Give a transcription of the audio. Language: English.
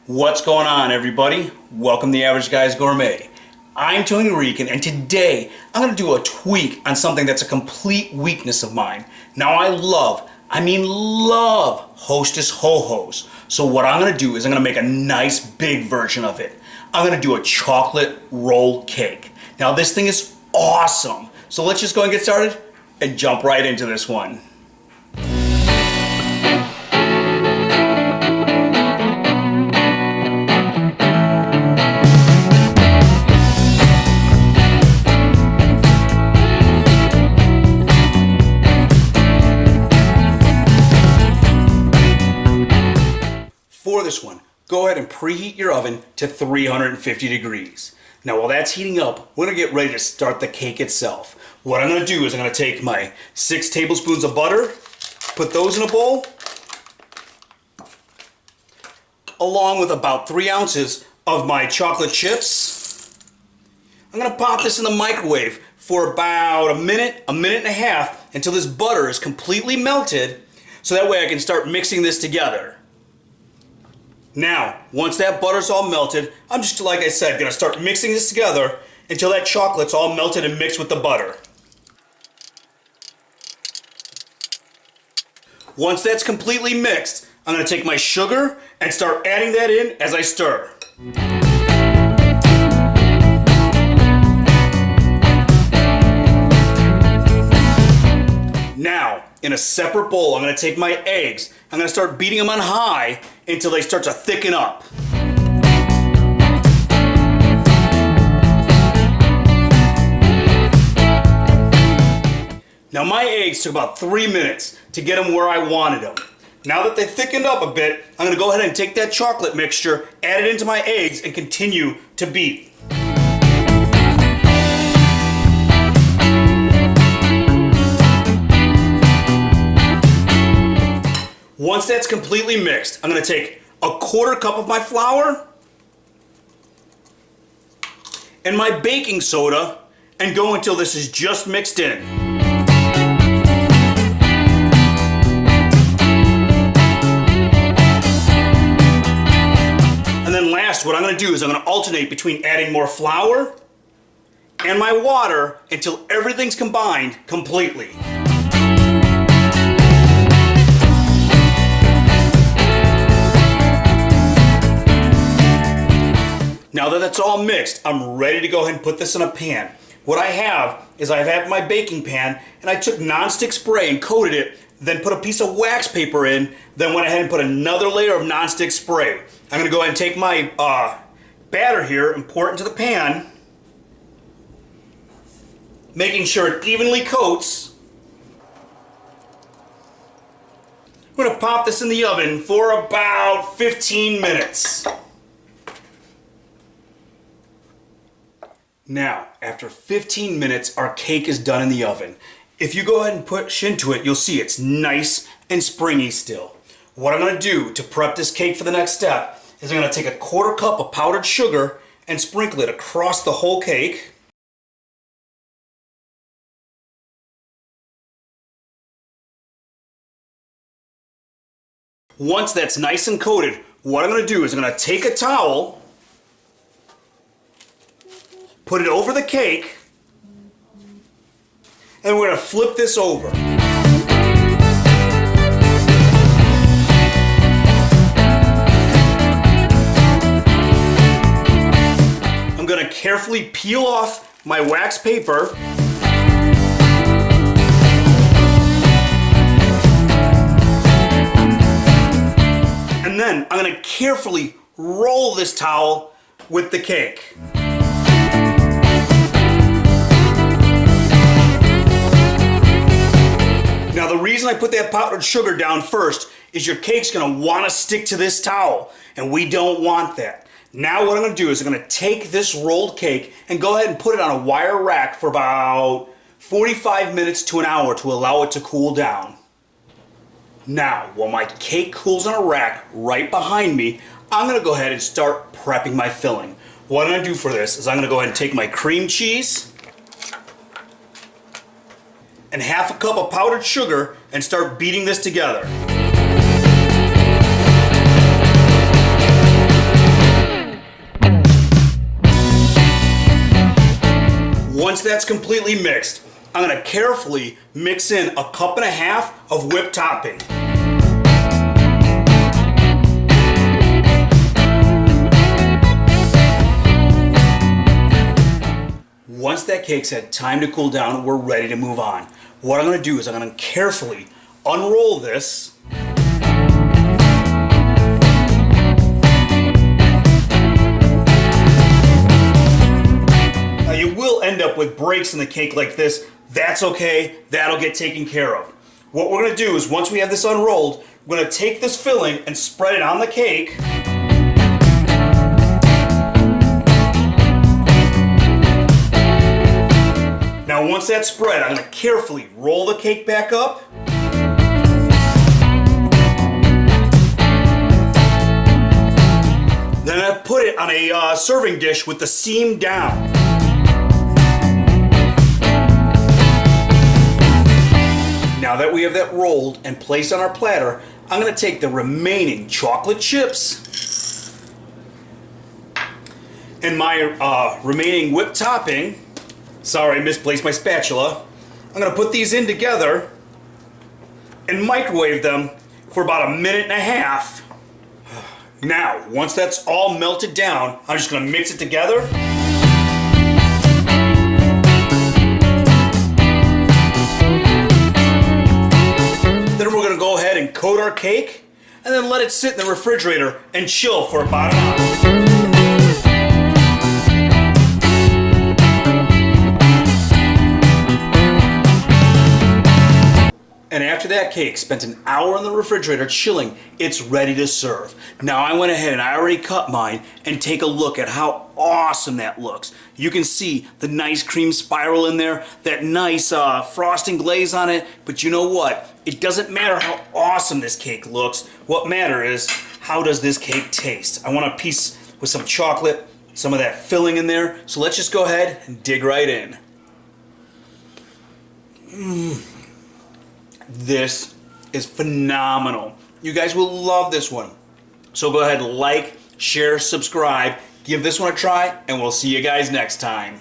What's going on, everybody? Welcome to the Average Guys Gourmet. I'm Tony Rican, and today I'm going to do a tweak on something that's a complete weakness of mine. Now, I love Hostess Ho-Hos. So what I'm going to do is I'm going to make a nice big version of it. I'm going to do a chocolate roll cake. Now, this thing is awesome. So let's just go and get started and jump right into this one. For this one, go ahead and preheat your oven to 350 degrees. Now while that's heating up, we're going to get ready to start the cake itself. What I'm going to do is I'm going to take my 6 tablespoons of butter, put those in a bowl, along with about 3 ounces of my chocolate chips. I'm going to pop this in the microwave for about a minute and a half until this butter is completely melted, so that way I can start mixing this together. Now, once that butter's all melted, I'm just, like I said, going to start mixing this together until that chocolate's all melted and mixed with the butter. Once that's completely mixed, I'm going to take my sugar and start adding that in as I stir. Now, in a separate bowl, I'm going to take my eggs. I'm going to start beating them on high until they start to thicken up. Now my eggs took about 3 minutes to get them where I wanted them. Now that they thickened up a bit, I'm going to go ahead and take that chocolate mixture, add it into my eggs, and continue to beat. Once that's completely mixed, I'm going to take a 1/4 cup of my flour and my baking soda and go until this is just mixed in. And then last, what I'm going to do is I'm going to alternate between adding more flour and my water until everything's combined completely. Now that that's all mixed, I'm ready to go ahead and put this in a pan. What I have is I have my baking pan, and I took nonstick spray and coated it, then put a piece of wax paper in, then went ahead and put another layer of nonstick spray. I'm going to go ahead and take my batter here and pour it into the pan, making sure it evenly coats. I'm going to pop this in the oven for about 15 minutes. Now, after 15 minutes, our cake is done in the oven. If you go ahead and push into it, you'll see it's nice and springy still. What I'm going to do to prep this cake for the next step is I'm going to take a 1/4 cup of powdered sugar and sprinkle it across the whole cake. Once that's nice and coated, what I'm going to do is I'm going to take a towel, put it over the cake, and we're going to flip this over. I'm going to carefully peel off my wax paper. And then I'm going to carefully roll this towel with the cake. Now the reason I put that powdered sugar down first is your cake's going to want to stick to this towel, and we don't want that. Now what I'm going to do is I'm going to take this rolled cake and go ahead and put it on a wire rack for about 45 minutes to an hour to allow it to cool down. Now, while my cake cools on a rack right behind me, I'm going to go ahead and start prepping my filling. What I'm going to do for this is I'm going to go ahead and take my cream cheese and 1/2 cup of powdered sugar and start beating this together. once that's completely mixed, I'm going to carefully mix in 1.5 cups of whipped topping. Once that cake's had time to cool down, we're ready to move on. What I'm going to do is I'm going to carefully unroll this. Now you will end up with breaks in the cake like this. That's okay. That'll get taken care of. What we're going to do is once we have this unrolled, we're going to take this filling and spread it on the cake. Now once that's spread, I'm going to carefully roll the cake back up. Then I put it on a serving dish with the seam down. Now that we have that rolled and placed on our platter, I'm going to take the remaining chocolate chips and my remaining whipped topping. Sorry, I misplaced my spatula. I'm going to put these in together and microwave them for about 1.5 minutes. Now, once that's all melted down, I'm just going to mix it together. Then we're going to go ahead and coat our cake and then let it sit in the refrigerator and chill for about an hour. And after that cake spent an hour in the refrigerator chilling, it's ready to serve. Now I went ahead and I already cut mine, and take a look at how awesome that looks. You can see the nice cream spiral in there, that nice frosting glaze on it, but you know what? It doesn't matter how awesome this cake looks. What matters is, how does this cake taste? I want a piece with some chocolate, some of that filling in there, so let's just go ahead and dig right in. This is phenomenal. You guys will love this one. So go ahead, like, share, subscribe, give this one a try, and we'll see you guys next time.